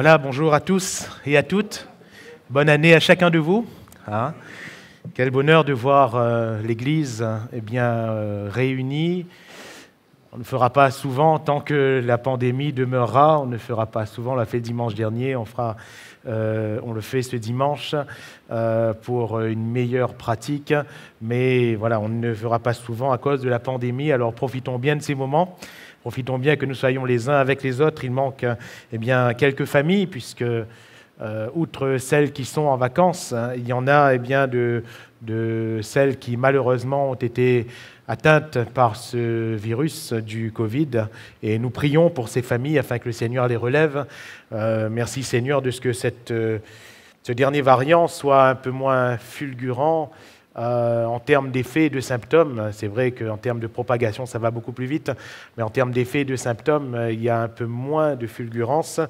Voilà, bonjour à tous et à toutes. Bonne année à chacun de vous. Quel bonheur de voir l'Église réunie. On ne fera pas souvent, tant que la pandémie demeurera, on ne fera pas souvent, on l'a fait dimanche dernier, on le fait ce dimanche pour une meilleure pratique, mais voilà, on ne le fera pas souvent à cause de la pandémie, alors profitons bien de ces moments. Profitons bien que nous soyons les uns avec les autres. Il manque quelques familles, puisque outre celles qui sont en vacances, il y en a de celles qui malheureusement ont été atteintes par ce virus du Covid. Et nous prions pour ces familles afin que le Seigneur les relève. Merci Seigneur de ce que ce dernier variant soit un peu moins fulgurant. En termes d'effets et de symptômes, c'est vrai qu'en termes de propagation, ça va beaucoup plus vite, mais en termes d'effets et de symptômes, il y a un peu moins de fulgurance.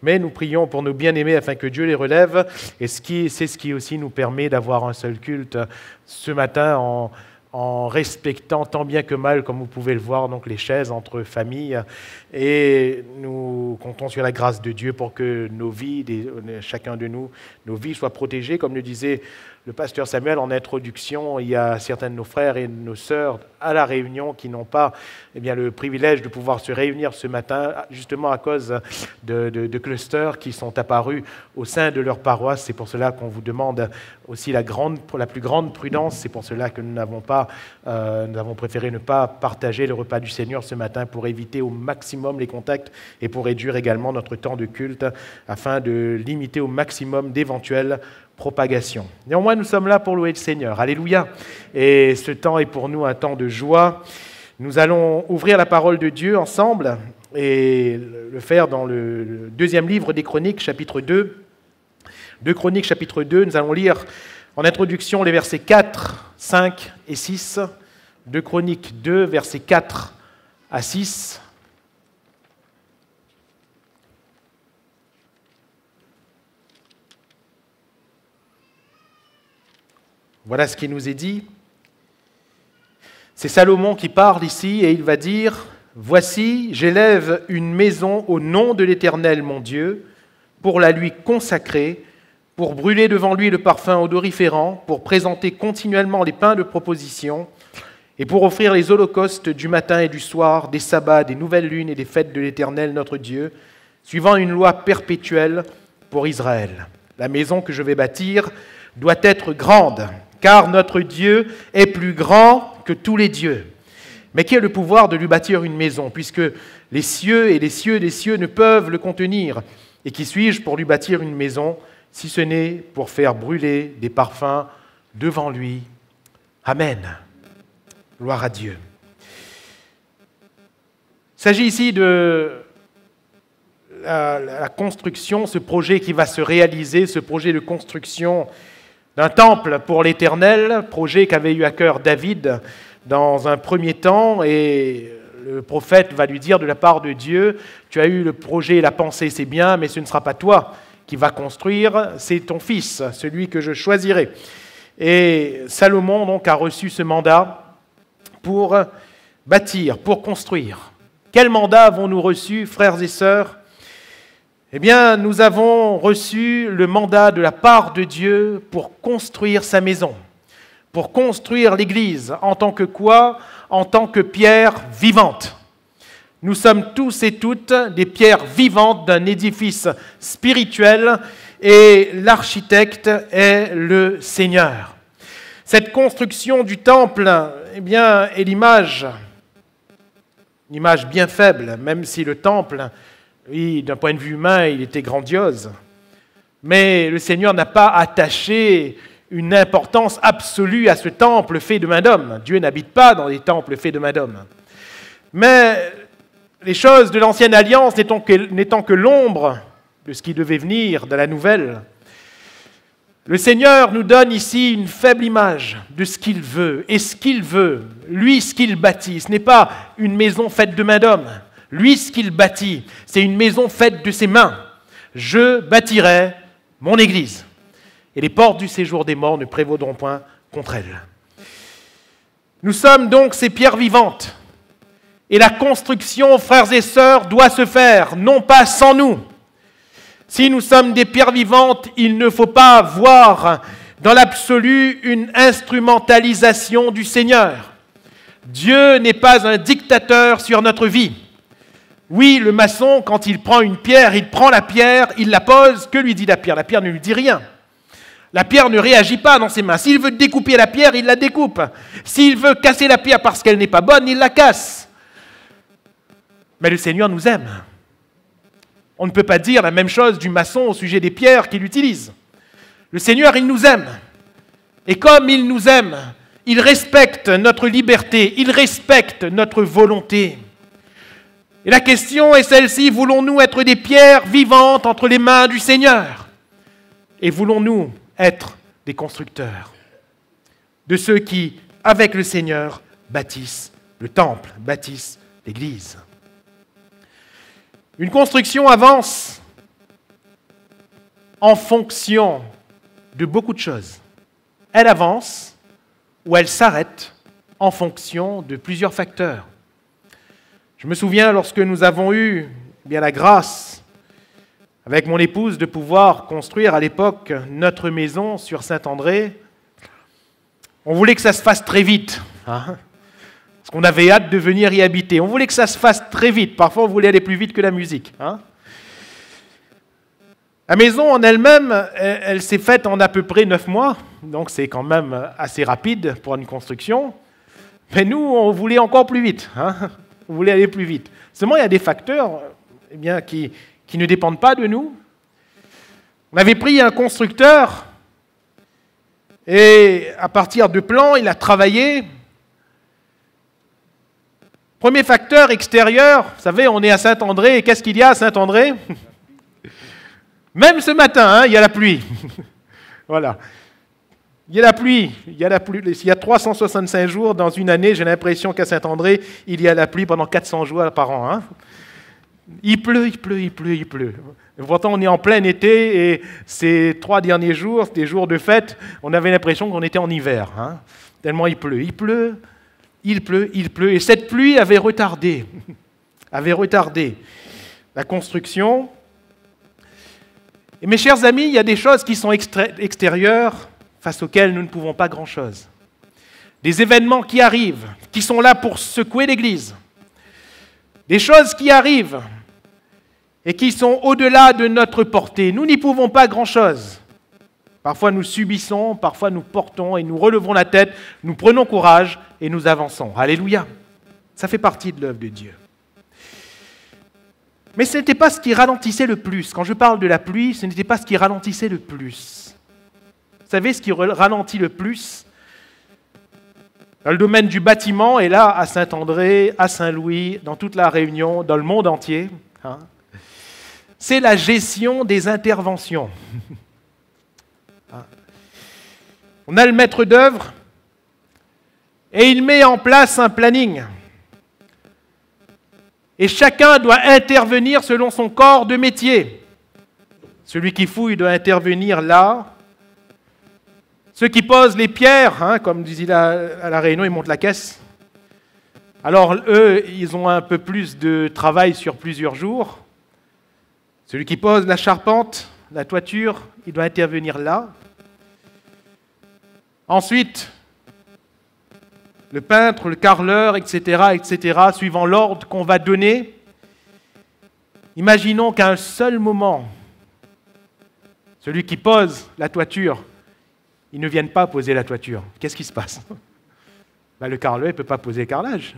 Mais nous prions pour nos bien-aimés afin que Dieu les relève, et c'est ce qui aussi nous permet d'avoir un seul culte ce matin en respectant tant bien que mal, comme vous pouvez le voir, donc les chaises entre familles. Et nous comptons sur la grâce de Dieu pour que nos vies, chacun de nous, nos vies soient protégées. Comme le disait le pasteur Samuel en introduction, il y a certains de nos frères et de nos sœurs à La Réunion qui n'ont pas le privilège de pouvoir se réunir ce matin, justement à cause de clusters qui sont apparus au sein de leur paroisse. C'est pour cela qu'on vous demande aussi la plus grande prudence. C'est pour cela que nous avons préféré ne pas partager le repas du Seigneur ce matin pour éviter au maximum les contacts et pour réduire également notre temps de culte afin de limiter au maximum d'éventuelles propagation. Néanmoins, nous sommes là pour louer le Seigneur. Alléluia. Et ce temps est pour nous un temps de joie. Nous allons ouvrir la parole de Dieu ensemble et le faire dans le deuxième livre des Chroniques, chapitre 2. 2 Chroniques, chapitre 2. Nous allons lire en introduction les versets 4, 5 et 6. 2 Chroniques 2, versets 4 à 6. Voilà ce qui nous est dit. C'est Salomon qui parle ici et il va dire « Voici, j'élève une maison au nom de l'Éternel mon Dieu, pour la lui consacrer, pour brûler devant lui le parfum odoriférant, pour présenter continuellement les pains de proposition et pour offrir les holocaustes du matin et du soir, des sabbats, des nouvelles lunes et des fêtes de l'Éternel notre Dieu, suivant une loi perpétuelle pour Israël. La maison que je vais bâtir doit être grande, car notre Dieu est plus grand que tous les dieux. Mais qui a le pouvoir de lui bâtir une maison, puisque les cieux et les cieux des cieux ne peuvent le contenir? Et qui suis-je pour lui bâtir une maison, si ce n'est pour faire brûler des parfums devant lui? Amen. Gloire à Dieu. Il s'agit ici de la construction, ce projet qui va se réaliser, ce projet de construction d'un temple pour l'Éternel, projet qu'avait eu à cœur David dans un premier temps, et le prophète va lui dire de la part de Dieu, tu as eu le projet et la pensée, c'est bien, mais ce ne sera pas toi qui vas construire, c'est ton fils, celui que je choisirai. Et Salomon donc a reçu ce mandat pour bâtir, pour construire. Quel mandat avons-nous reçu, frères et sœurs? Eh bien, nous avons reçu le mandat de la part de Dieu pour construire sa maison, pour construire l'Église. En tant que quoi? En tant que pierre vivante. Nous sommes tous et toutes des pierres vivantes d'un édifice spirituel et l'architecte est le Seigneur. Cette construction du temple est l'image, une image bien faible, même si le temple, oui, d'un point de vue humain, il était grandiose. Mais le Seigneur n'a pas attaché une importance absolue à ce temple fait de main d'homme. Dieu n'habite pas dans des temples faits de main d'homme. Mais les choses de l'ancienne alliance n'étant que l'ombre de ce qui devait venir, de la nouvelle, le Seigneur nous donne ici une faible image de ce qu'il veut. Et ce qu'il veut, lui, ce qu'il bâtit, ce n'est pas une maison faite de main d'homme. Lui, ce qu'il bâtit, c'est une maison faite de ses mains. Je bâtirai mon Église. Et les portes du séjour des morts ne prévaudront point contre elle. Nous sommes donc ces pierres vivantes. Et la construction, frères et sœurs, doit se faire, non pas sans nous. Si nous sommes des pierres vivantes, il ne faut pas voir dans l'absolu une instrumentalisation du Seigneur. Dieu n'est pas un dictateur sur notre vie. Oui, le maçon, quand il prend une pierre, il prend la pierre, il la pose. Que lui dit la pierre? La pierre ne lui dit rien. La pierre ne réagit pas dans ses mains. S'il veut découper la pierre, il la découpe. S'il veut casser la pierre parce qu'elle n'est pas bonne, il la casse. Mais le Seigneur nous aime. On ne peut pas dire la même chose du maçon au sujet des pierres qu'il utilise. Le Seigneur, il nous aime. Et comme il nous aime, il respecte notre liberté, il respecte notre volonté. Et la question est celle-ci, voulons-nous être des pierres vivantes entre les mains du Seigneur? Et voulons-nous être des constructeurs de ceux qui, avec le Seigneur, bâtissent le temple, bâtissent l'Église? Une construction avance en fonction de beaucoup de choses. Elle avance ou elle s'arrête en fonction de plusieurs facteurs. Je me souviens lorsque nous avons eu la grâce, avec mon épouse, de pouvoir construire à l'époque notre maison sur Saint-André. On voulait que ça se fasse très vite, parce qu'on avait hâte de venir y habiter. On voulait que ça se fasse très vite. Parfois, on voulait aller plus vite que la musique. La maison en elle-même, elle s'est faite en à peu près 9 mois, donc c'est quand même assez rapide pour une construction. Mais nous, on voulait encore plus vite. On voulait aller plus vite. Seulement, il y a des facteurs qui ne dépendent pas de nous. On avait pris un constructeur et à partir de plans, il a travaillé. Premier facteur extérieur, vous savez, on est à Saint-André, et qu'est-ce qu'il y a à Saint-André? Même ce matin, il y a la pluie. Voilà. Il y a la pluie. Il y a 365 jours dans une année, j'ai l'impression qu'à Saint-André, il y a la pluie pendant 400 jours par an. Il pleut. Pourtant, on est en plein été et ces 3 derniers jours, des jours de fête, on avait l'impression qu'on était en hiver. Tellement il pleut. Il pleut. Et cette pluie avait retardé la construction. Et mes chers amis, il y a des choses qui sont extérieures face auxquelles nous ne pouvons pas grand-chose. Des événements qui arrivent, qui sont là pour secouer l'Église. Des choses qui arrivent et qui sont au-delà de notre portée. Nous n'y pouvons pas grand-chose. Parfois nous subissons, parfois nous portons et nous relevons la tête, nous prenons courage et nous avançons. Alléluia. Ça fait partie de l'œuvre de Dieu. Mais ce n'était pas ce qui ralentissait le plus. Quand je parle de la pluie, ce n'était pas ce qui ralentissait le plus. Vous savez ce qui ralentit le plus? Dans le domaine du bâtiment, et là, à Saint-André, à Saint-Louis, dans toute la Réunion, dans le monde entier, c'est la gestion des interventions. On a le maître d'œuvre et il met en place un planning. Et chacun doit intervenir selon son corps de métier. Celui qui fouille doit intervenir là. Ceux qui posent les pierres, comme disait à la Réunion, ils montent la caisse. Alors eux, ils ont un peu plus de travail sur plusieurs jours. Celui qui pose la charpente, la toiture, il doit intervenir là. Ensuite, le peintre, le carreleur, etc., suivant l'ordre qu'on va donner. Imaginons qu'à un seul moment, celui qui pose la toiture, il ne vienne pas poser la toiture. Qu'est-ce qui se passe? Le carreleur ne peut pas poser le carrelage.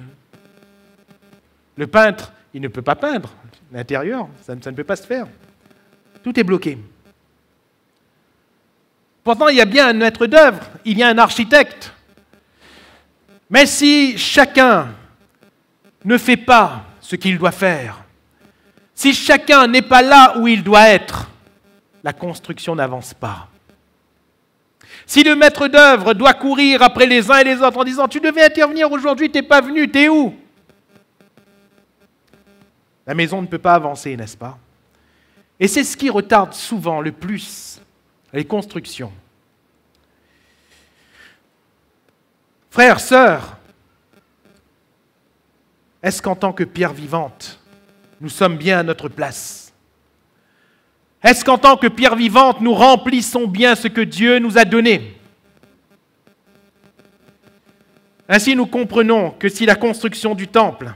Le peintre, il ne peut pas peindre l'intérieur. Ça ne peut pas se faire. Tout est bloqué. Pourtant, il y a bien un maître d'œuvre, il y a un architecte. Mais si chacun ne fait pas ce qu'il doit faire, si chacun n'est pas là où il doit être, la construction n'avance pas. Si le maître d'œuvre doit courir après les uns et les autres en disant « Tu devais intervenir aujourd'hui, tu n'es pas venu, tu es où ?» La maison ne peut pas avancer, n'est-ce pas? Et c'est ce qui retarde souvent le plus les constructions. Frères, sœurs, est-ce qu'en tant que pierre vivante, nous sommes bien à notre place? Est-ce qu'en tant que pierre vivante, nous remplissons bien ce que Dieu nous a donné? Ainsi, nous comprenons que si la construction du temple,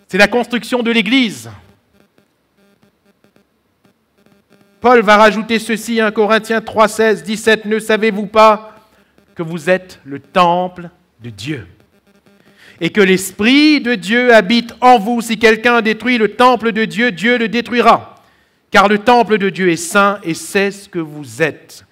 c'est la construction de l'Église, Paul va rajouter ceci, 1 Corinthiens 3, 16, 17, « Ne savez-vous pas que vous êtes le temple de Dieu et que l'Esprit de Dieu habite en vous? Si quelqu'un détruit le temple de Dieu, Dieu le détruira. Car le temple de Dieu est saint et c'est ce que vous êtes. »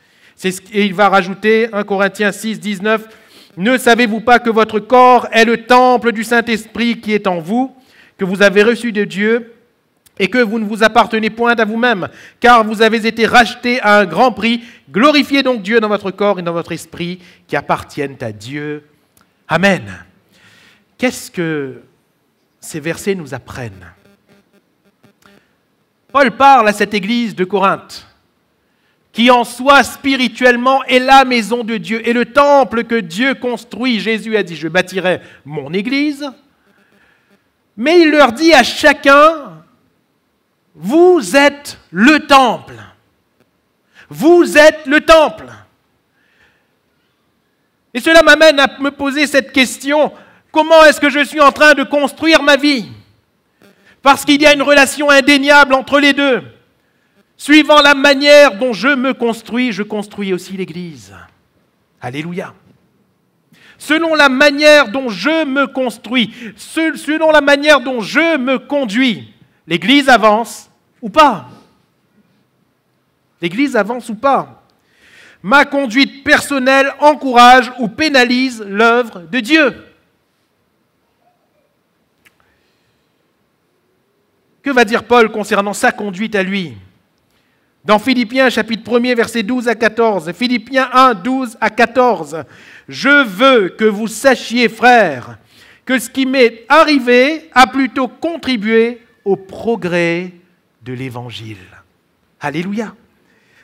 Et il va rajouter 1 Corinthiens 6, 19, « Ne savez-vous pas que votre corps est le temple du Saint-Esprit qui est en vous, que vous avez reçu de Dieu et que vous ne vous appartenez point à vous-même, car vous avez été rachetés à un grand prix. Glorifiez donc Dieu dans votre corps et dans votre esprit qui appartiennent à Dieu. Amen. » Qu'est-ce que ces versets nous apprennent? Paul parle à cette église de Corinthe, qui en soi spirituellement est la maison de Dieu, et le temple que Dieu construit. Jésus a dit, je bâtirai mon église. Mais il leur dit à chacun, vous êtes le temple. Vous êtes le temple. Et cela m'amène à me poser cette question, comment est-ce que je suis en train de construire ma vie? Parce qu'il y a une relation indéniable entre les deux. Suivant la manière dont je me construis, je construis aussi l'Église. Alléluia. Selon la manière dont je me construis, selon la manière dont je me conduis, l'Église avance ou pas? L'Église avance ou pas? Ma conduite personnelle encourage ou pénalise l'œuvre de Dieu? Que va dire Paul concernant sa conduite à lui? Dans Philippiens, chapitre 1er, versets 12 à 14. Philippiens 1, 12 à 14. « Je veux que vous sachiez, frères, que ce qui m'est arrivé a plutôt contribué au progrès de l'Évangile. » Alléluia.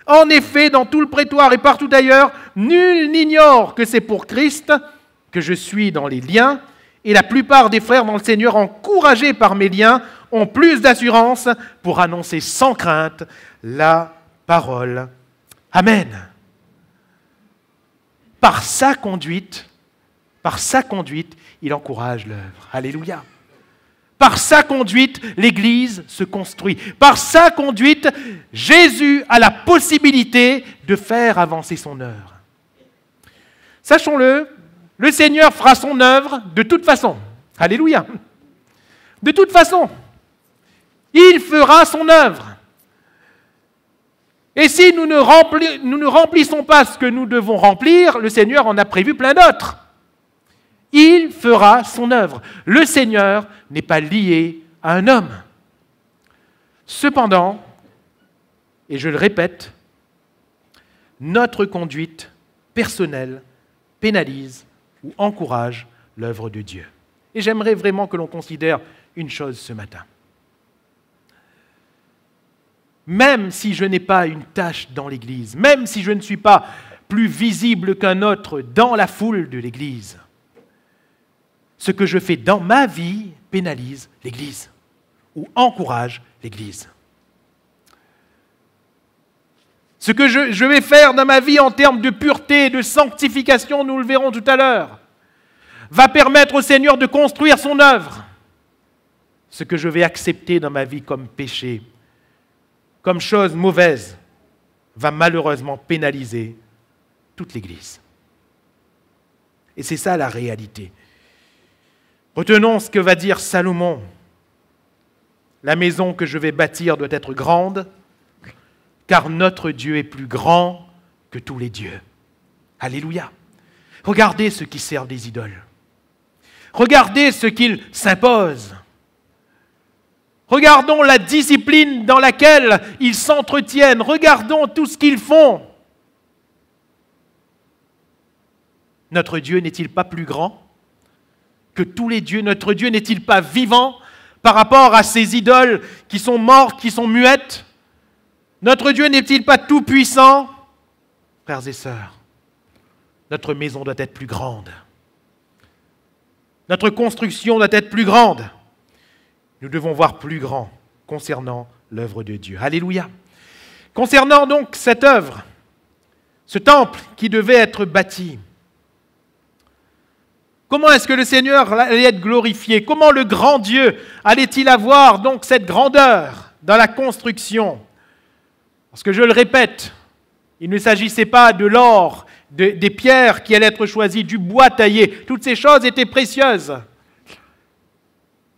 En effet, dans tout le prétoire et partout ailleurs, nul n'ignore que c'est pour Christ que je suis dans les liens, et la plupart des frères dans le Seigneur, encouragés par mes liens, ont plus d'assurance pour annoncer sans crainte la parole. Amen. Par sa conduite, il encourage l'œuvre. Alléluia. Par sa conduite, l'Église se construit. Par sa conduite, Jésus a la possibilité de faire avancer son œuvre. Sachons-le, le Seigneur fera son œuvre de toute façon. Alléluia. De toute façon. Il fera son œuvre. Et si nous ne remplissons pas ce que nous devons remplir, le Seigneur en a prévu plein d'autres. Il fera son œuvre. Le Seigneur n'est pas lié à un homme. Cependant, et je le répète, notre conduite personnelle pénalise ou encourage l'œuvre de Dieu. Et j'aimerais vraiment que l'on considère une chose ce matin. Même si je n'ai pas une tâche dans l'Église, même si je ne suis pas plus visible qu'un autre dans la foule de l'Église, ce que je fais dans ma vie pénalise l'Église ou encourage l'Église. Ce que je vais faire dans ma vie en termes de pureté, de sanctification, nous le verrons tout à l'heure, va permettre au Seigneur de construire son œuvre. Ce que je vais accepter dans ma vie comme péché, comme chose mauvaise, va malheureusement pénaliser toute l'Église. Et c'est ça la réalité. Retenons ce que va dire Salomon. La maison que je vais bâtir doit être grande, car notre Dieu est plus grand que tous les dieux. Alléluia. Regardez ceux qui servent des idoles. Regardez ce qu'ils s'imposent. Regardons la discipline dans laquelle ils s'entretiennent. Regardons tout ce qu'ils font. Notre Dieu n'est-il pas plus grand que tous les dieux? Notre Dieu n'est-il pas vivant par rapport à ces idoles qui sont mortes, qui sont muettes? Notre Dieu n'est-il pas tout-puissant? Frères et sœurs, notre maison doit être plus grande. Notre construction doit être plus grande. Nous devons voir plus grand concernant l'œuvre de Dieu. Alléluia. Concernant donc cette œuvre, ce temple qui devait être bâti, comment est-ce que le Seigneur allait être glorifié? Comment le grand Dieu allait-il avoir donc cette grandeur dans la construction? Parce que je le répète, il ne s'agissait pas de l'or, des pierres qui allaient être choisies, du bois taillé. Toutes ces choses étaient précieuses.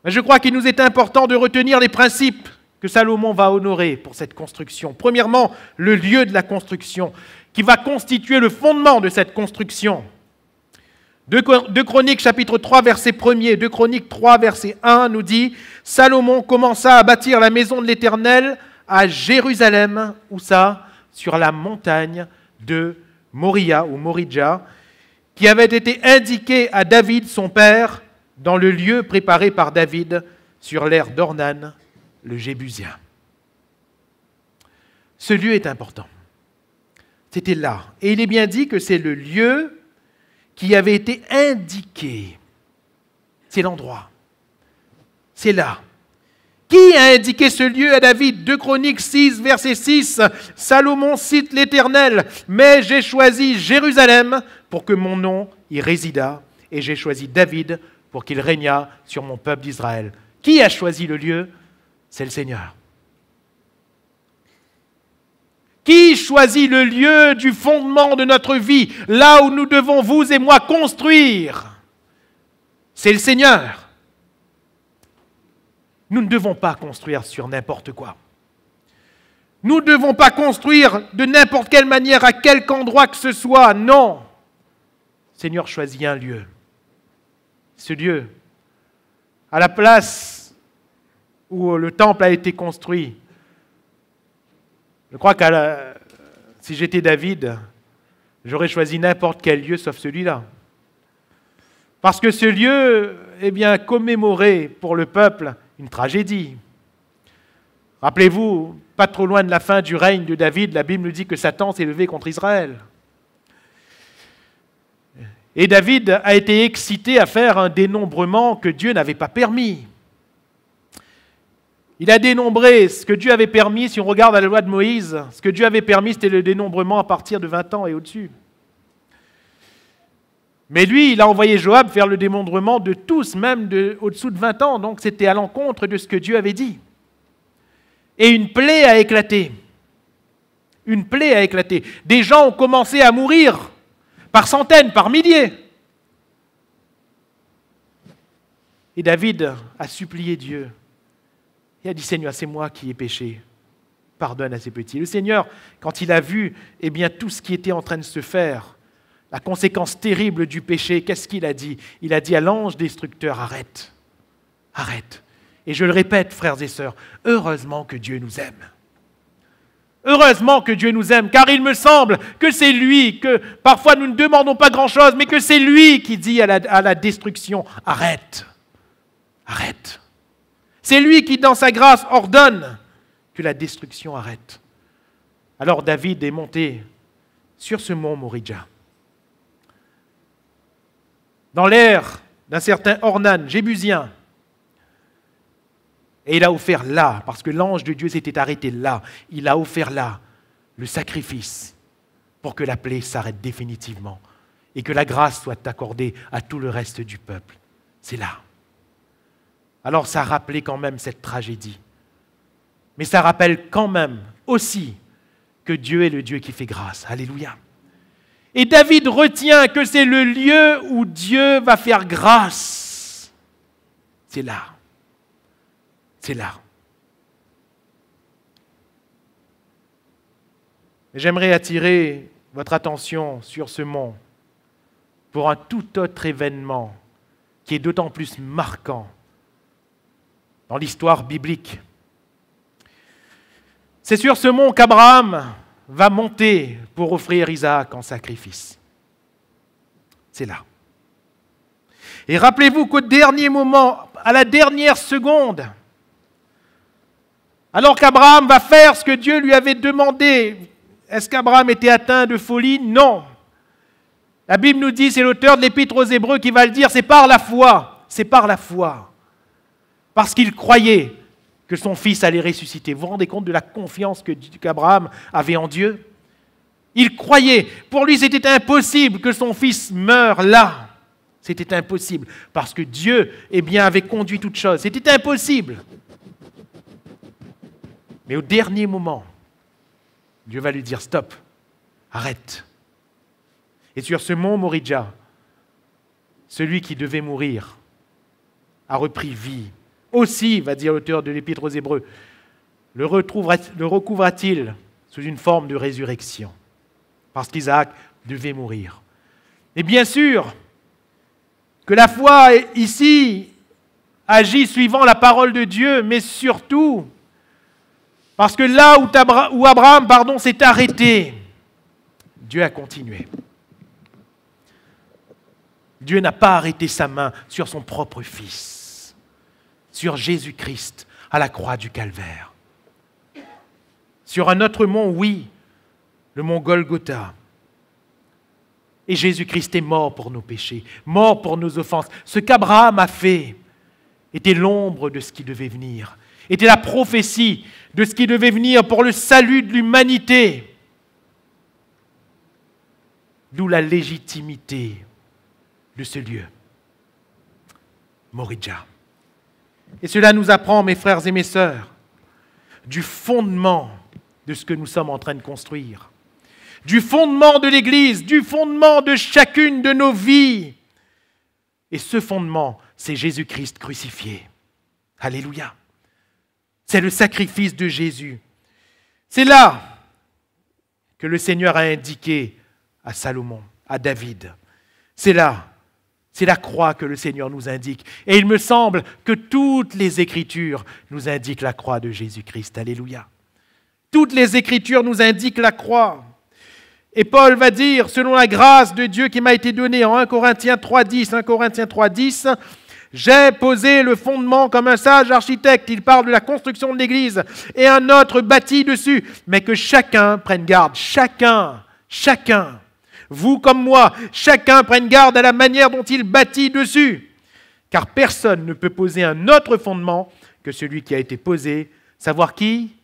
Mais je crois qu'il nous est important de retenir les principes que Salomon va honorer pour cette construction. Premièrement, le lieu de la construction, qui va constituer le fondement de cette construction. 2 Chroniques, chapitre 3, verset 1er, 2 Chroniques 3, verset 1, nous dit « Salomon commença à bâtir la maison de l'Éternel à Jérusalem, où ça, sur la montagne de Moria, ou Moridja, qui avait été indiquée à David, son père, dans le lieu préparé par David sur l'aire d'Ornan, le Jébusien. » Ce lieu est important. C'était là. Et il est bien dit que c'est le lieu qui avait été indiqué. C'est l'endroit. C'est là. Qui a indiqué ce lieu à David? 2 Chroniques 6, verset 6. Salomon cite l'Éternel. « Mais j'ai choisi Jérusalem pour que mon nom y résidât, et j'ai choisi David pour qu'il régnât sur mon peuple d'Israël. » Qui a choisi le lieu? C'est le Seigneur. Qui choisit le lieu du fondement de notre vie, là où nous devons, vous et moi, construire? C'est le Seigneur. Nous ne devons pas construire sur n'importe quoi. Nous ne devons pas construire de n'importe quelle manière, à quelque endroit que ce soit. Non. Le Seigneur choisit un lieu. Ce lieu, à la place où le temple a été construit, je crois que si j'étais David, j'aurais choisi n'importe quel lieu sauf celui-là. Parce que ce lieu, commémorait pour le peuple une tragédie. Rappelez-vous, pas trop loin de la fin du règne de David, la Bible nous dit que Satan s'est levé contre Israël. Et David a été excité à faire un dénombrement que Dieu n'avait pas permis. Il a dénombré ce que Dieu avait permis, si on regarde la loi de Moïse, ce que Dieu avait permis, c'était le dénombrement à partir de 20 ans et au-dessus. Mais lui, il a envoyé Joab faire le dénombrement de tous, même au-dessous de 20 ans, donc c'était à l'encontre de ce que Dieu avait dit. Et une plaie a éclaté. Une plaie a éclaté. Des gens ont commencé à mourir, par centaines, par milliers. Et David a supplié Dieu. Il a dit, Seigneur, c'est moi qui ai péché. Pardonne à ces petits. Le Seigneur, quand il a vu tout ce qui était en train de se faire, la conséquence terrible du péché, qu'est-ce qu'il a dit? Il a dit à l'ange destructeur, arrête, arrête. Et je le répète, frères et sœurs, heureusement que Dieu nous aime. Heureusement que Dieu nous aime, car il me semble que c'est lui, que parfois nous ne demandons pas grand-chose, mais que c'est lui qui dit à la destruction, arrête, arrête. C'est lui qui, dans sa grâce, ordonne que la destruction arrête. Alors David est monté sur ce mont Moridja, dans l'aire d'un certain Ornan, Jébusien. Et il a offert là, parce que l'ange de Dieu s'était arrêté là, il a offert là le sacrifice pour que la plaie s'arrête définitivement et que la grâce soit accordée à tout le reste du peuple. C'est là. Alors ça rappelait quand même cette tragédie. Mais ça rappelle quand même aussi que Dieu est le Dieu qui fait grâce. Alléluia. Et David retient que c'est le lieu où Dieu va faire grâce. C'est là. C'est là. J'aimerais attirer votre attention sur ce mont pour un tout autre événement qui est d'autant plus marquant dans l'histoire biblique. C'est sur ce mont qu'Abraham va monter pour offrir Isaac en sacrifice. C'est là. Et rappelez-vous qu'au dernier moment, à la dernière seconde, alors qu'Abraham va faire ce que Dieu lui avait demandé, est-ce qu'Abraham était atteint de folie? Non. La Bible nous dit, c'est l'auteur de l'Épître aux Hébreux qui va le dire, c'est par la foi. C'est par la foi. Parce qu'il croyait que son fils allait ressusciter. Vous vous rendez compte de la confiance qu'Abraham avait en Dieu? Il croyait. Pour lui, c'était impossible que son fils meure là. C'était impossible, parce que Dieu avait conduit toutes choses. C'était impossible. Mais au dernier moment, Dieu va lui dire « Stop, arrête ». Et sur ce mont Moridja, celui qui devait mourir a repris vie. Aussi, va dire l'auteur de l'Épître aux Hébreux, le recouvra-t-il sous une forme de résurrection, parce qu'Isaac devait mourir. Et bien sûr que la foi ici agit suivant la parole de Dieu, mais surtout parce que là où Abraham s'est arrêté, Dieu a continué. Dieu n'a pas arrêté sa main sur son propre Fils, sur Jésus-Christ à la croix du Calvaire. Sur un autre mont, oui, le mont Golgotha. Et Jésus-Christ est mort pour nos péchés, mort pour nos offenses. Ce qu'Abraham a fait était l'ombre de ce qui devait venir, était la prophétie de ce qui devait venir pour le salut de l'humanité. D'où la légitimité de ce lieu, Moridja. Et cela nous apprend, mes frères et mes sœurs, du fondement de ce que nous sommes en train de construire, du fondement de l'Église, du fondement de chacune de nos vies. Et ce fondement, c'est Jésus-Christ crucifié. Alléluia. C'est le sacrifice de Jésus. C'est là que le Seigneur a indiqué à Salomon, à David. C'est là, c'est la croix que le Seigneur nous indique. Et il me semble que toutes les Écritures nous indiquent la croix de Jésus-Christ. Alléluia. Toutes les Écritures nous indiquent la croix. Et Paul va dire, selon la grâce de Dieu qui m'a été donnée en 1 Corinthiens 3.10, j'ai posé le fondement comme un sage architecte. Il parle de la construction de l'Église et un autre bâtit dessus. Mais que chacun prenne garde, chacun, vous comme moi, chacun prenne garde à la manière dont il bâtit dessus. Car personne ne peut poser un autre fondement que celui qui a été posé. Savoir qui?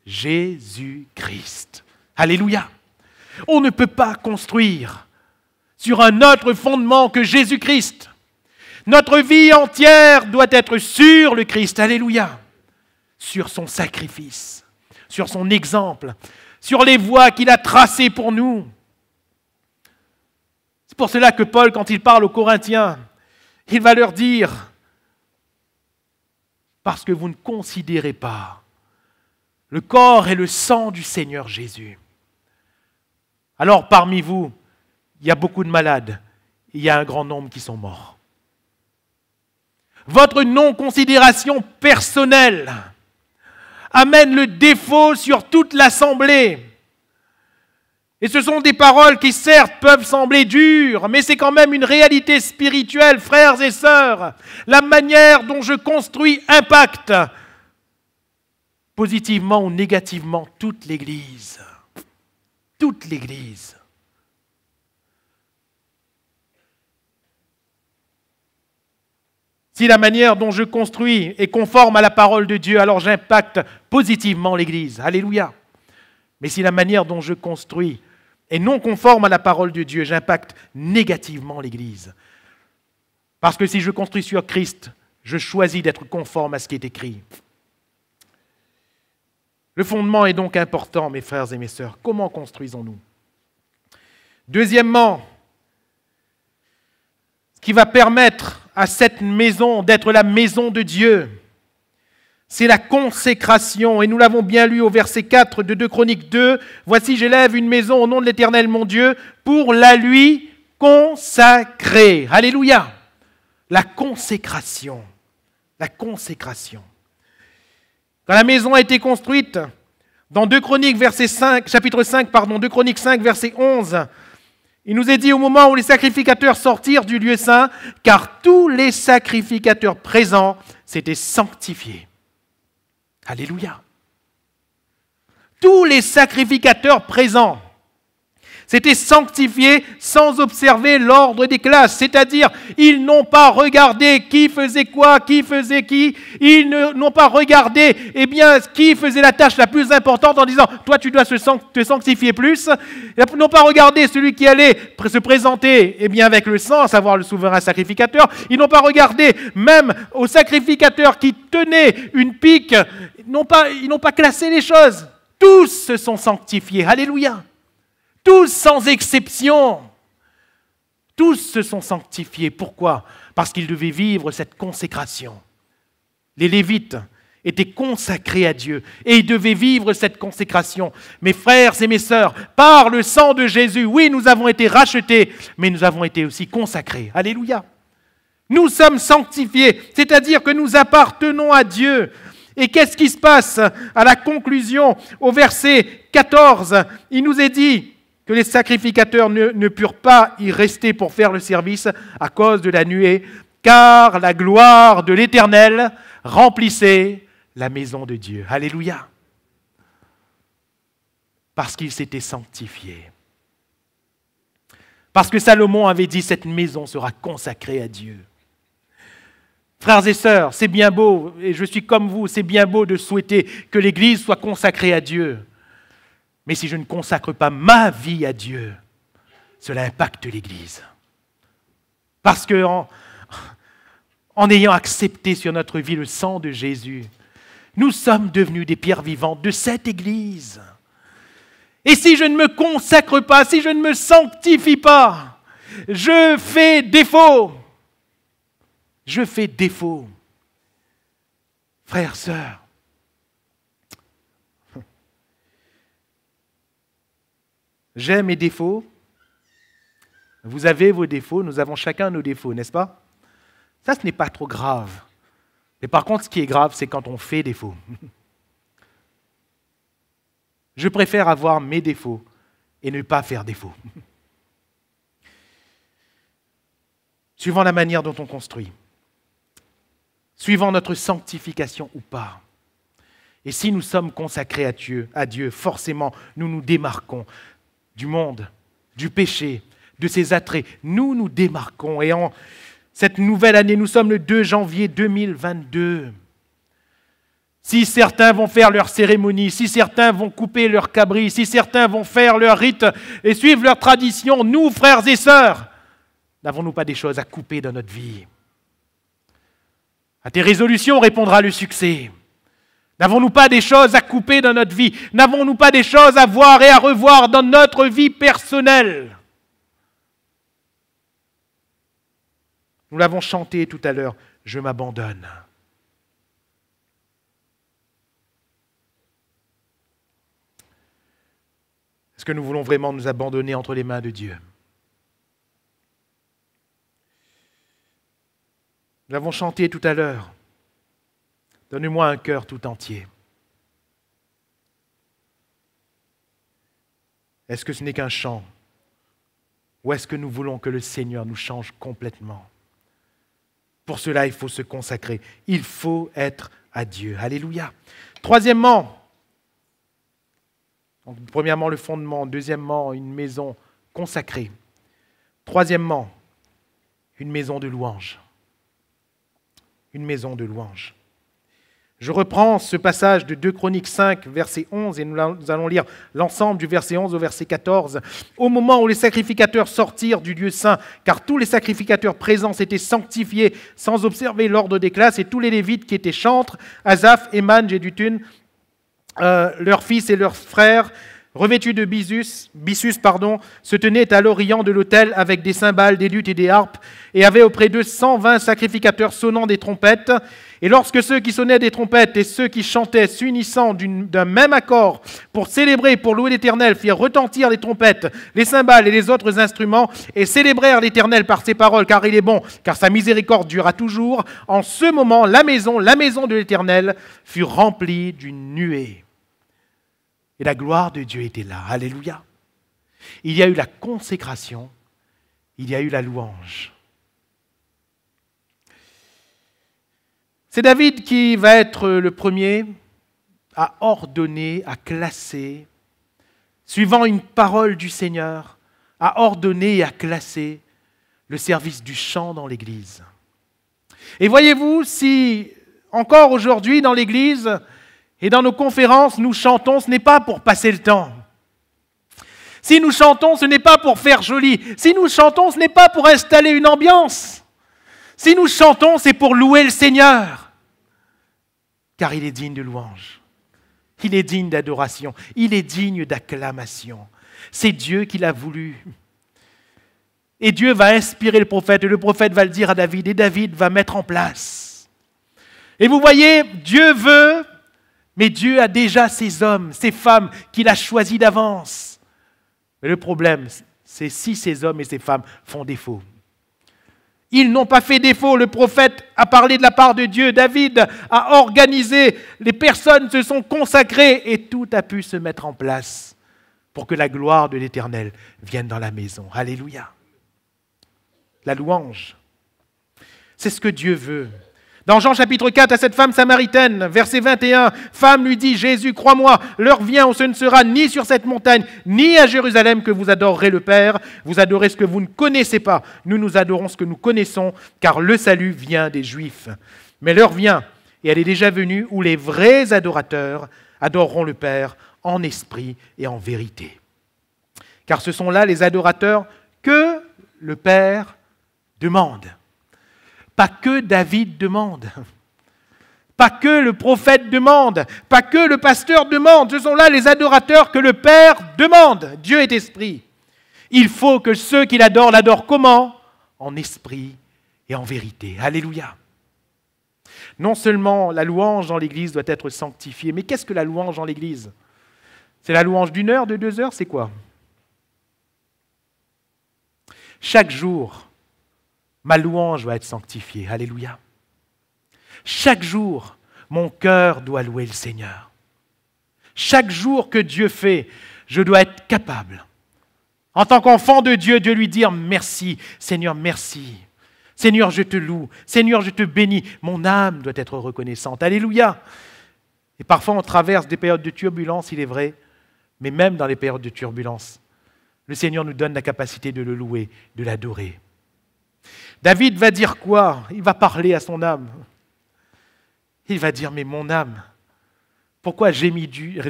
Jésus-Christ. Alléluia. On ne peut pas construire sur un autre fondement que Jésus-Christ. Notre vie entière doit être sur le Christ. Alléluia. Sur son sacrifice, sur son exemple, sur les voies qu'il a tracées pour nous. C'est pour cela que Paul, quand il parle aux Corinthiens, il va leur dire « Parce que vous ne considérez pas le corps et le sang du Seigneur Jésus. » Alors parmi vous, il y a beaucoup de malades, il y a un grand nombre qui sont morts. Votre non-considération personnelle amène le défaut sur toute l'assemblée. Et ce sont des paroles qui certes peuvent sembler dures, mais c'est quand même une réalité spirituelle, frères et sœurs. La manière dont je construis impacte positivement ou négativement toute l'Église. Toute l'Église. Si la manière dont je construis est conforme à la parole de Dieu, alors j'impacte positivement l'Église. Alléluia. Mais si la manière dont je construis est non conforme à la parole de Dieu, j'impacte négativement l'Église. Parce que si je construis sur Christ, je choisis d'être conforme à ce qui est écrit. Le fondement est donc important, mes frères et mes sœurs. Comment construisons-nous? Deuxièmement, ce qui va permettre à cette maison d'être la maison de Dieu, c'est la consécration. Et nous l'avons bien lu au verset 4 de 2 Chroniques 2. « Voici, j'élève une maison au nom de l'Éternel mon Dieu pour la lui consacrer. » Alléluia. La consécration. La consécration. Quand la maison a été construite, dans 2 Chroniques, chapitre 5, 2 Chroniques 5, verset 11, il nous est dit au moment où les sacrificateurs sortirent du lieu saint, car tous les sacrificateurs présents s'étaient sanctifiés. Alléluia. Tous les sacrificateurs présents C'était sanctifié sans observer l'ordre des classes, c'est-à-dire ils n'ont pas regardé qui faisait quoi, qui faisait qui, ils n'ont pas regardé qui faisait la tâche la plus importante en disant « toi tu dois te sanctifier plus », ils n'ont pas regardé celui qui allait se présenter avec le sang, à savoir le souverain sacrificateur, ils n'ont pas regardé même au sacrificateur qui tenait une pique, ils n'ont pas classé les choses, tous se sont sanctifiés, alléluia. Tous sans exception, tous se sont sanctifiés. Pourquoi ? Parce qu'ils devaient vivre cette consécration. Les Lévites étaient consacrés à Dieu et ils devaient vivre cette consécration. Mes frères et mes sœurs, par le sang de Jésus, oui, nous avons été rachetés, mais nous avons été aussi consacrés. Alléluia. Nous sommes sanctifiés, c'est-à-dire que nous appartenons à Dieu. Et qu'est-ce qui se passe à la conclusion, au verset 14 ? Il nous est dit que les sacrificateurs ne purent pas y rester pour faire le service à cause de la nuée, car la gloire de l'Éternel remplissait la maison de Dieu. Alléluia. Parce qu'ils s'étaient sanctifiés. Parce que Salomon avait dit, cette maison sera consacrée à Dieu. Frères et sœurs, c'est bien beau, et je suis comme vous, c'est bien beau de souhaiter que l'Église soit consacrée à Dieu. Mais si je ne consacre pas ma vie à Dieu, cela impacte l'Église. Parce qu'en ayant accepté sur notre vie le sang de Jésus, nous sommes devenus des pierres vivantes de cette Église. Et si je ne me consacre pas, si je ne me sanctifie pas, je fais défaut. Je fais défaut. Frères, sœurs, j'ai mes défauts, vous avez vos défauts, nous avons chacun nos défauts, n'est-ce pas ? Ça, ce n'est pas trop grave. Mais par contre, ce qui est grave, c'est quand on fait défaut. Je préfère avoir mes défauts et ne pas faire défaut. Suivant la manière dont on construit, suivant notre sanctification ou pas. Et si nous sommes consacrés à Dieu, forcément, nous nous démarquons du monde, du péché, de ses attraits. Nous nous démarquons. Et en cette nouvelle année, nous sommes le 2 janvier 2022. Si certains vont faire leur cérémonie, si certains vont couper leur cabri, si certains vont faire leur rite et suivre leur tradition, nous, frères et sœurs, n'avons-nous pas des choses à couper dans notre vie ? À tes résolutions répondra le succès. N'avons-nous pas des choses à couper dans notre vie ? N'avons-nous pas des choses à voir et à revoir dans notre vie personnelle ? Nous l'avons chanté tout à l'heure, « Je m'abandonne ». Est-ce que nous voulons vraiment nous abandonner entre les mains de Dieu ? Nous l'avons chanté tout à l'heure. Donne-moi un cœur tout entier. Est-ce que ce n'est qu'un chant ? Ou est-ce que nous voulons que le Seigneur nous change complètement ? Pour cela, il faut se consacrer. Il faut être à Dieu. Alléluia. Troisièmement, donc, premièrement le fondement, deuxièmement une maison consacrée. Troisièmement, une maison de louange. Une maison de louange. Je reprends ce passage de 2 Chroniques 5, verset 11, et nous allons lire l'ensemble du verset 11 au verset 14. Au moment où les sacrificateurs sortirent du lieu saint, car tous les sacrificateurs présents s'étaient sanctifiés sans observer l'ordre des classes, et tous les Lévites qui étaient chantres, Asaph, Éman, Jéduthun, leurs fils et leurs frères, revêtus de byssus, se tenaient à l'orient de l'autel avec des cymbales, des luttes et des harpes, et avaient auprès d'eux 120 sacrificateurs sonnant des trompettes. Et lorsque ceux qui sonnaient des trompettes et ceux qui chantaient, s'unissant d'un même accord pour célébrer, pour louer l'Éternel, firent retentir les trompettes, les cymbales et les autres instruments, et célébrèrent l'Éternel par ses paroles, car il est bon, car sa miséricorde durera toujours. En ce moment, la maison de l'Éternel fut remplie d'une nuée. Et la gloire de Dieu était là. Alléluia. Il y a eu la consécration, il y a eu la louange. C'est David qui va être le premier à ordonner, à classer, suivant une parole du Seigneur, a ordonné et a classé le service du chant dans l'Église. Et voyez-vous, si encore aujourd'hui dans l'Église et dans nos conférences, nous chantons, ce n'est pas pour passer le temps. Si nous chantons, ce n'est pas pour faire joli. Si nous chantons, ce n'est pas pour installer une ambiance. Si nous chantons, c'est pour louer le Seigneur. Car il est digne de louange. Il est digne d'adoration. Il est digne d'acclamation. C'est Dieu qui l'a voulu. Et Dieu va inspirer le prophète. Et le prophète va le dire à David. Et David va mettre en place. Et vous voyez, Dieu veut, mais Dieu a déjà ses hommes, ses femmes qu'il a choisis d'avance. Mais le problème, c'est si ces hommes et ces femmes font défaut. Ils n'ont pas fait défaut. Le prophète a parlé de la part de Dieu. David a organisé. Les personnes se sont consacrées et tout a pu se mettre en place pour que la gloire de l'Éternel vienne dans la maison. Alléluia. La louange, c'est ce que Dieu veut. Dans Jean chapitre 4, à cette femme samaritaine, verset 21, « Femme, lui dit Jésus, crois-moi, l'heure vient où ce ne sera ni sur cette montagne, ni à Jérusalem que vous adorerez le Père. Vous adorez ce que vous ne connaissez pas. Nous, nous adorons ce que nous connaissons, car le salut vient des Juifs. Mais l'heure vient, et elle est déjà venue, où les vrais adorateurs adoreront le Père en esprit et en vérité. Car ce sont là les adorateurs que le Père demande. » Pas que David demande, pas que le prophète demande, pas que le pasteur demande. Ce sont là les adorateurs que le Père demande. Dieu est esprit. Il faut que ceux qui l'adorent, l'adorent comment ? En esprit et en vérité. Alléluia. Non seulement la louange dans l'Église doit être sanctifiée, mais qu'est-ce que la louange dans l'Église ? C'est la louange d'1 heure, de 2 heures, c'est quoi ? Chaque jour, ma louange va être sanctifiée. Alléluia. Chaque jour, mon cœur doit louer le Seigneur. Chaque jour que Dieu fait, je dois être capable, en tant qu'enfant de Dieu, de lui dire merci. Seigneur, merci. Seigneur, je te loue. Seigneur, je te bénis. Mon âme doit être reconnaissante. Alléluia. Et parfois, on traverse des périodes de turbulence, il est vrai, mais même dans les périodes de turbulence, le Seigneur nous donne la capacité de le louer, de l'adorer. David va dire quoi ? Il va parler à son âme. Il va dire, mais mon âme, pourquoi gémis-tu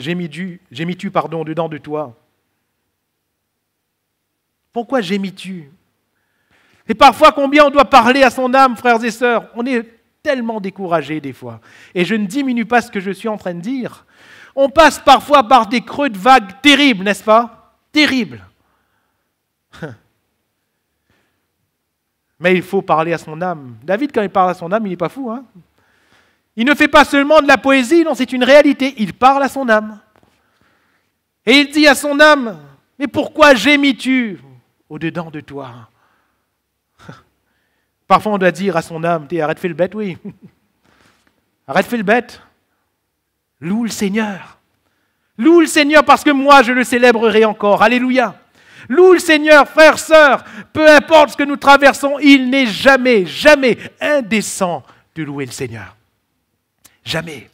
dedans de toi ? Pourquoi gémis-tu ? Et parfois, combien on doit parler à son âme, frères et sœurs ? On est tellement découragés des fois. Et je ne diminue pas ce que je suis en train de dire. On passe parfois par des creux de vagues terribles, n'est-ce pas ? Terribles. Mais il faut parler à son âme. David, quand il parle à son âme, il n'est pas fou. Hein ? Il ne fait pas seulement de la poésie, non, c'est une réalité. Il parle à son âme. Et il dit à son âme, « Mais pourquoi gémis-tu au-dedans de toi ?» Parfois, on doit dire à son âme, « Arrête de faire le bête, oui. Arrête de faire le bête. Loue le Seigneur. Loue le Seigneur parce que moi, je le célébrerai encore. Alléluia. Loue le Seigneur, frères, sœurs, peu importe ce que nous traversons, il n'est jamais, jamais indécent de louer le Seigneur. Jamais.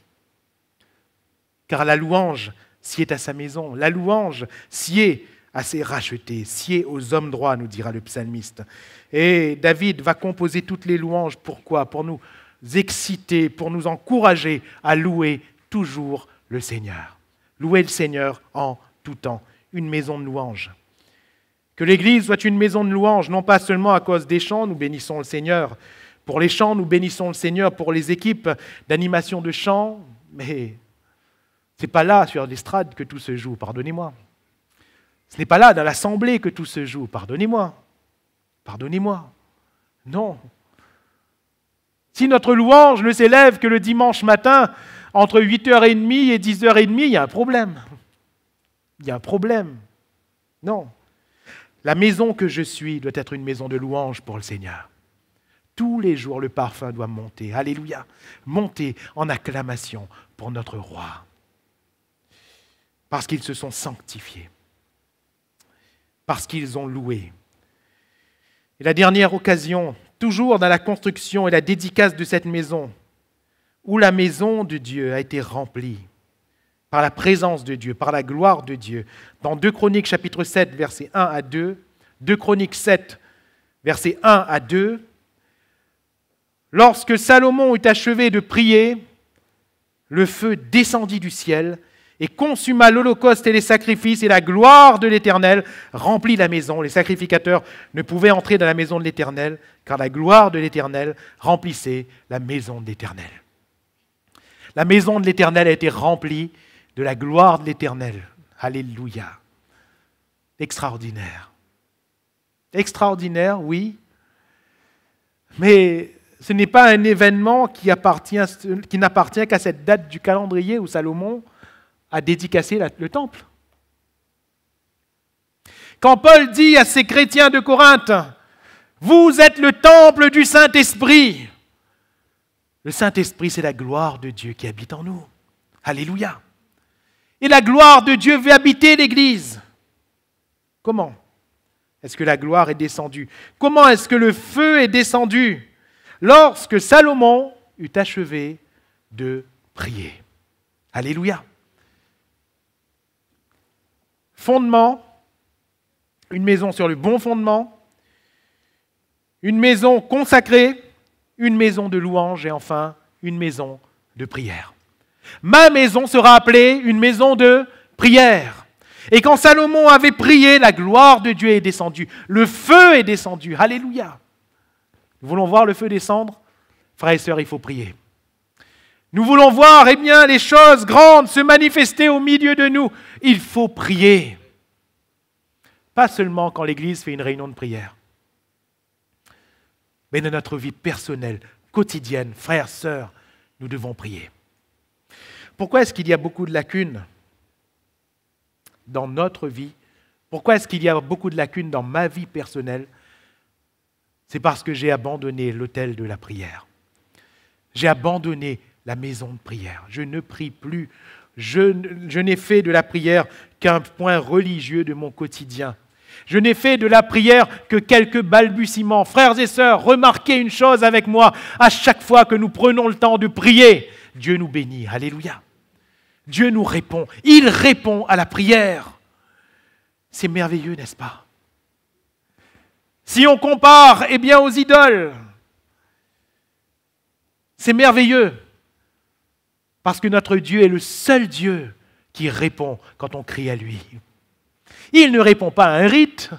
Car la louange sied à sa maison, la louange sied à ses rachetés, sied aux hommes droits, nous dira le psalmiste. Et David va composer toutes les louanges, pourquoi ? Pour nous exciter, pour nous encourager à louer toujours le Seigneur. Louer le Seigneur en tout temps, une maison de louange. Que l'Église soit une maison de louange, non pas seulement à cause des chants, nous bénissons le Seigneur. Pour les chants, nous bénissons le Seigneur. Pour les équipes d'animation de chants, mais ce n'est pas là, sur l'estrade, que tout se joue, pardonnez-moi. Ce n'est pas là, dans l'assemblée, que tout se joue, pardonnez-moi. Pardonnez-moi. Non. Si notre louange ne s'élève que le dimanche matin, entre 8h30 et 10h30, il y a un problème. Il y a un problème. Non. La maison que je suis doit être une maison de louange pour le Seigneur. Tous les jours, le parfum doit monter. Alléluia. Monter en acclamation pour notre roi. Parce qu'ils se sont sanctifiés. Parce qu'ils ont loué. Et la dernière occasion, toujours dans la construction et la dédicace de cette maison, où la maison de Dieu a été remplie par la présence de Dieu, par la gloire de Dieu. Dans 2 Chroniques, chapitre 7, versets 1 à 2, 2 Chroniques 7, versets 1 à 2. Lorsque Salomon eut achevé de prier, le feu descendit du ciel et consuma l'holocauste et les sacrifices, et la gloire de l'Éternel remplit la maison. Les sacrificateurs ne pouvaient entrer dans la maison de l'Éternel, car la gloire de l'Éternel remplissait la maison de l'Éternel. La maison de l'Éternel a été remplie de la gloire de l'Éternel. Alléluia. Extraordinaire. Extraordinaire, oui. Mais ce n'est pas un événement qui n'appartient qu'à cette date du calendrier où Salomon a dédicacé le temple. Quand Paul dit à ces chrétiens de Corinthe, « Vous êtes le temple du Saint-Esprit », le Saint-Esprit, c'est la gloire de Dieu qui habite en nous. Alléluia. Et la gloire de Dieu veut habiter l'Église. Comment est-ce que la gloire est descendue? Comment est-ce que le feu est descendu? Lorsque Salomon eut achevé de prier. Alléluia. Fondement, une maison sur le bon fondement, une maison consacrée, une maison de louange et enfin une maison de prière. Ma maison sera appelée une maison de prière. Et quand Salomon avait prié, la gloire de Dieu est descendue. Le feu est descendu. Alléluia. Nous voulons voir le feu descendre? Frères et sœurs, il faut prier. Nous voulons voir, les choses grandes se manifester au milieu de nous. Il faut prier. Pas seulement quand l'Église fait une réunion de prière, mais dans notre vie personnelle, quotidienne, frères, sœurs, nous devons prier. Pourquoi est-ce qu'il y a beaucoup de lacunes dans notre vie? Pourquoi est-ce qu'il y a beaucoup de lacunes dans ma vie personnelle? C'est parce que j'ai abandonné l'autel de la prière. J'ai abandonné la maison de prière. Je ne prie plus. Je n'ai fait de la prière qu'un point religieux de mon quotidien. Je n'ai fait de la prière que quelques balbutiements. Frères et sœurs, remarquez une chose avec moi. À chaque fois que nous prenons le temps de prier, Dieu nous bénit. Alléluia. Dieu nous répond. Il répond à la prière. C'est merveilleux, n'est-ce pas? Si on compare, aux idoles, c'est merveilleux. Parce que notre Dieu est le seul Dieu qui répond quand on crie à lui. Il ne répond pas à un rite.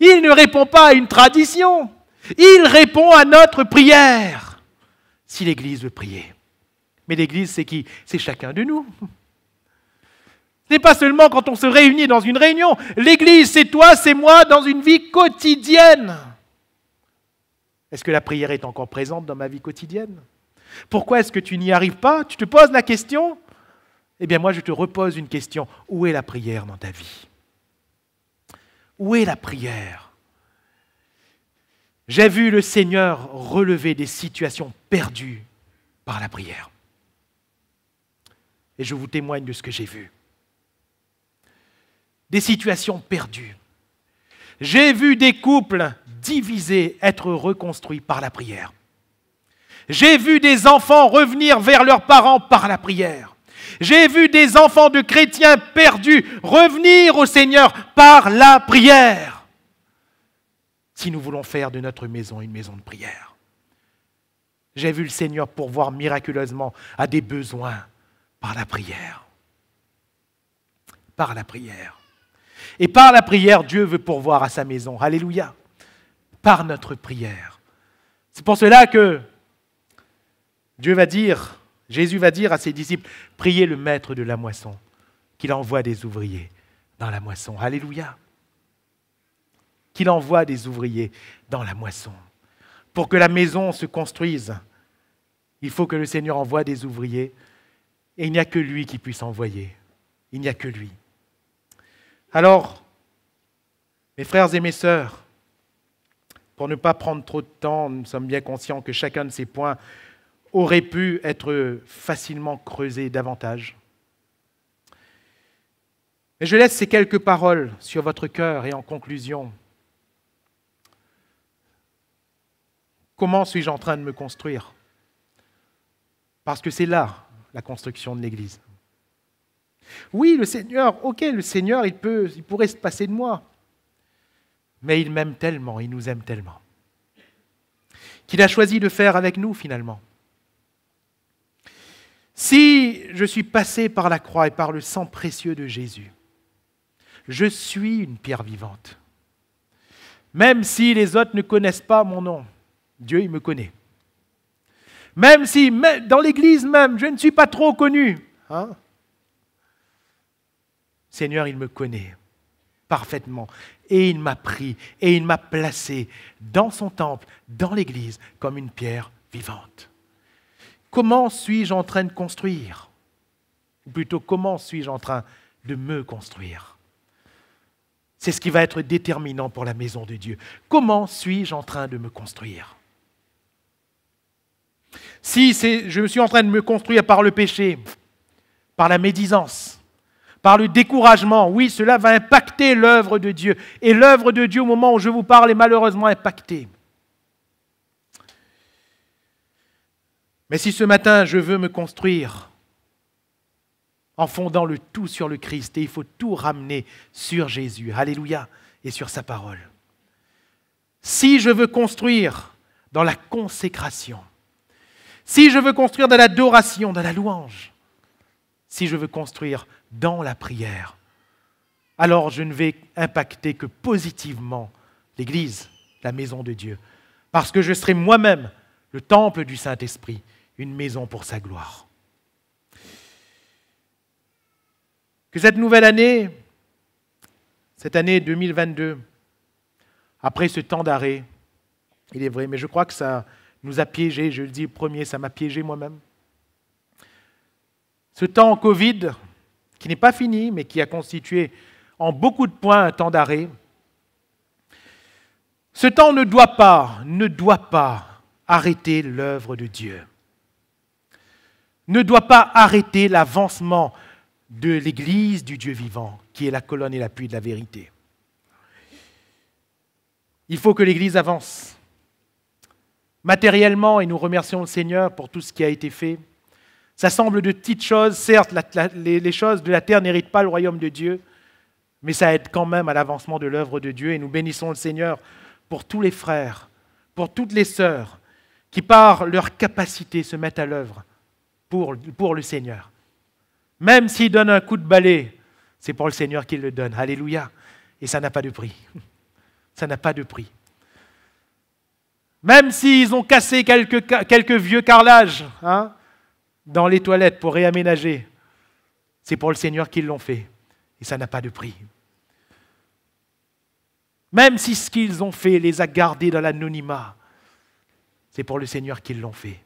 Il ne répond pas à une tradition. Il répond à notre prière. Si l'Église veut prier. Mais l'Église, c'est qui? C'est chacun de nous. Ce n'est pas seulement quand on se réunit dans une réunion. L'Église, c'est toi, c'est moi, dans une vie quotidienne. Est-ce que la prière est encore présente dans ma vie quotidienne? Pourquoi est-ce que tu n'y arrives pas? Tu te poses la question? Moi, je te repose une question. Où est la prière dans ta vie? Où est la prière? J'ai vu le Seigneur relever des situations perdues par la prière. Et je vous témoigne de ce que j'ai vu. Des situations perdues. J'ai vu des couples divisés être reconstruits par la prière. J'ai vu des enfants revenir vers leurs parents par la prière. J'ai vu des enfants de chrétiens perdus revenir au Seigneur par la prière. Si nous voulons faire de notre maison une maison de prière. J'ai vu le Seigneur pourvoir miraculeusement à des besoins par la prière. Par la prière. Et par la prière, Dieu veut pourvoir à sa maison. Alléluia. Par notre prière. C'est pour cela que Jésus va dire à ses disciples, priez le maître de la moisson, qu'il envoie des ouvriers dans la moisson. Alléluia. Qu'il envoie des ouvriers dans la moisson. Pour que la maison se construise, il faut que le Seigneur envoie des ouvriers. Et il n'y a que lui qui puisse envoyer. Il n'y a que lui. Alors, mes frères et mes sœurs, pour ne pas prendre trop de temps, nous sommes bien conscients que chacun de ces points aurait pu être facilement creusé davantage. Mais je laisse ces quelques paroles sur votre cœur et en conclusion. Comment suis-je en train de me construire? Parce que c'est là la construction de l'Église. Oui, le Seigneur, le Seigneur, il pourrait se passer de moi. Mais il m'aime tellement, il nous aime tellement, qu'il a choisi de faire avec nous finalement. Si je suis passé par la croix et par le sang précieux de Jésus, je suis une pierre vivante. Même si les autres ne connaissent pas mon nom, Dieu, il me connaît. Même si, dans l'Église même, je ne suis pas trop connu, Seigneur, il me connaît parfaitement. Et il m'a pris et il m'a placé dans son temple, dans l'Église, comme une pierre vivante. Comment suis-je en train de construire? Ou plutôt, comment suis-je en train de me construire? C'est ce qui va être déterminant pour la maison de Dieu. Comment suis-je en train de me construire? Si je suis en train de me construire par le péché, par la médisance, par le découragement, oui, cela va impacter l'œuvre de Dieu. Et l'œuvre de Dieu, au moment où je vous parle, est malheureusement impactée. Mais si ce matin, je veux me construire en fondant le tout sur le Christ, et il faut tout ramener sur Jésus, alléluia, et sur sa parole. Si je veux construire dans la consécration, si je veux construire dans l'adoration, dans la louange, si je veux construire dans la prière, alors je ne vais impacter que positivement l'Église, la maison de Dieu, parce que je serai moi-même le temple du Saint-Esprit, une maison pour sa gloire. Que cette nouvelle année, cette année 2022, après ce temps d'arrêt, il est vrai, mais je crois que ça nous a piégés, je le dis premier, ça m'a piégé moi-même. Ce temps Covid, qui n'est pas fini, mais qui a constitué en beaucoup de points un temps d'arrêt, ce temps ne doit pas arrêter l'œuvre de Dieu, ne doit pas arrêter l'avancement de l'Église du Dieu vivant, qui est la colonne et l'appui de la vérité. Il faut que l'Église avance matériellement, et nous remercions le Seigneur pour tout ce qui a été fait. Ça semble de petites choses, certes, les choses de la terre n'héritent pas le royaume de Dieu, mais ça aide quand même à l'avancement de l'œuvre de Dieu, et nous bénissons le Seigneur pour tous les frères, pour toutes les sœurs, qui par leur capacité se mettent à l'œuvre pour le Seigneur. Même s'ils donnent un coup de balai, c'est pour le Seigneur qu'ils le donnent. Alléluia. Et ça n'a pas de prix. Ça n'a pas de prix. Même s'ils ont cassé quelques vieux carrelages dans les toilettes pour réaménager, c'est pour le Seigneur qu'ils l'ont fait. Et ça n'a pas de prix. Même si ce qu'ils ont fait les a gardés dans l'anonymat, c'est pour le Seigneur qu'ils l'ont fait.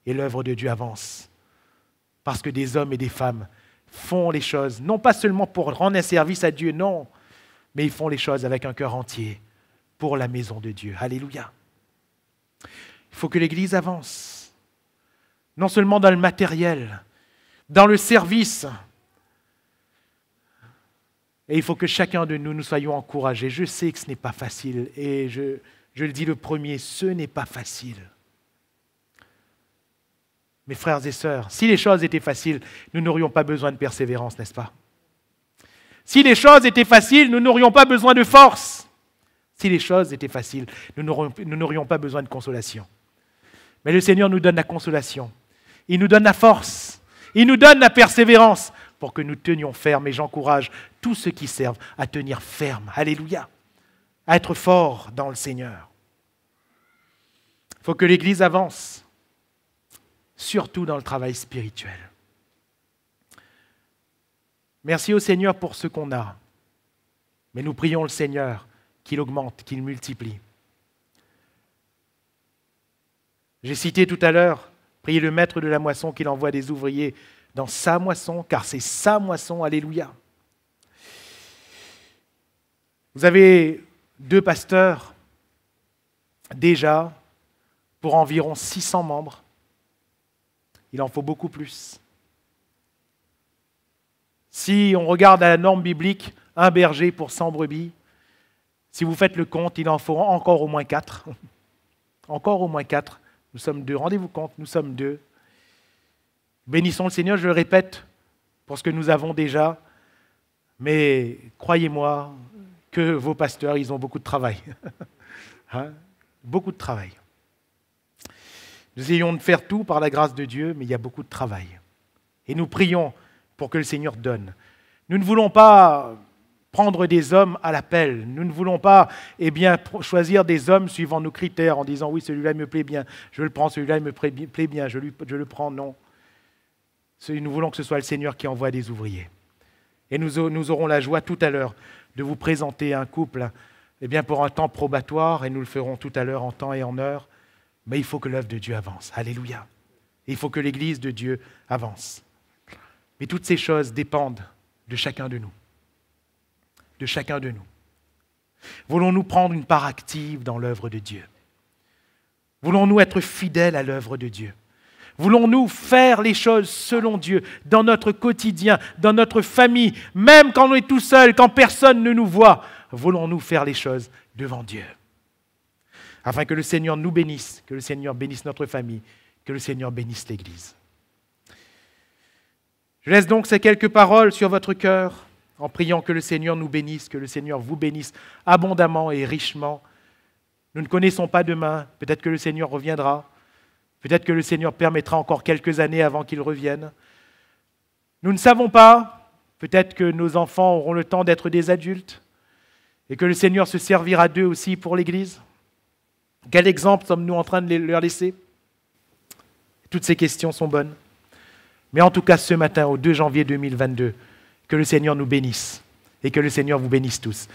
Et l'œuvre de Dieu avance. Parce que des hommes et des femmes font les choses, non pas seulement pour rendre un service à Dieu, non, mais ils font les choses avec un cœur entier pour la maison de Dieu. Alléluia. Il faut que l'Église avance, non seulement dans le matériel, dans le service. Et il faut que chacun de nous soyons encouragés. Je sais que ce n'est pas facile, et je le dis le premier, ce n'est pas facile. Mes frères et sœurs, si les choses étaient faciles, nous n'aurions pas besoin de persévérance, n'est-ce pas? Si les choses étaient faciles, nous n'aurions pas besoin de force. Si les choses étaient faciles, nous n'aurions pas besoin de consolation. Mais le Seigneur nous donne la consolation. Il nous donne la force. Il nous donne la persévérance pour que nous tenions ferme. Et j'encourage tous ceux qui servent à tenir ferme. Alléluia. À être forts dans le Seigneur. Il faut que l'Église avance. Surtout dans le travail spirituel. Merci au Seigneur pour ce qu'on a. Mais nous prions le Seigneur qu'il augmente, qu'il multiplie. J'ai cité tout à l'heure, priez le maître de la moisson qu'il envoie des ouvriers dans sa moisson, car c'est sa moisson, alléluia. Vous avez 2 pasteurs, déjà, pour environ 600 membres. Il en faut beaucoup plus. Si on regarde à la norme biblique, 1 berger pour 100 brebis, si vous faites le compte, il en faut encore au moins 4. Encore au moins 4. Nous sommes 2. Rendez-vous compte, nous sommes 2. Bénissons le Seigneur, je le répète, pour ce que nous avons déjà. Mais croyez-moi, que vos pasteurs, ils ont beaucoup de travail. Hein? Beaucoup de travail. Nous essayons de faire tout par la grâce de Dieu, mais il y a beaucoup de travail. Et nous prions pour que le Seigneur donne. Nous ne voulons pas prendre des hommes à l'appel. Nous ne voulons pas choisir des hommes suivant nos critères en disant « oui, celui-là il me plaît bien, je le prends, celui-là il me plaît bien, je le prends ». Non. Nous voulons que ce soit le Seigneur qui envoie des ouvriers. Et nous aurons la joie tout à l'heure de vous présenter un couple pour un temps probatoire, et nous le ferons tout à l'heure en temps et en heure. Mais il faut que l'œuvre de Dieu avance. Alléluia. Et il faut que l'Église de Dieu avance. Mais toutes ces choses dépendent de chacun de nous. De chacun de nous. Voulons-nous prendre une part active dans l'œuvre de Dieu? Voulons-nous être fidèles à l'œuvre de Dieu? Voulons-nous faire les choses selon Dieu, dans notre quotidien, dans notre famille, même quand on est tout seul, quand personne ne nous voit? Voulons-nous faire les choses devant Dieu? Afin que le Seigneur nous bénisse, que le Seigneur bénisse notre famille, que le Seigneur bénisse l'Église. Je laisse donc ces quelques paroles sur votre cœur, en priant que le Seigneur nous bénisse, que le Seigneur vous bénisse abondamment et richement. Nous ne connaissons pas demain, peut-être que le Seigneur reviendra, peut-être que le Seigneur permettra encore quelques années avant qu'il revienne. Nous ne savons pas, peut-être que nos enfants auront le temps d'être des adultes, et que le Seigneur se servira d'eux aussi pour l'Église. Quel exemple sommes-nous en train de leur laisser? Toutes ces questions sont bonnes. Mais en tout cas, ce matin, au 2 janvier 2022, que le Seigneur nous bénisse et que le Seigneur vous bénisse tous.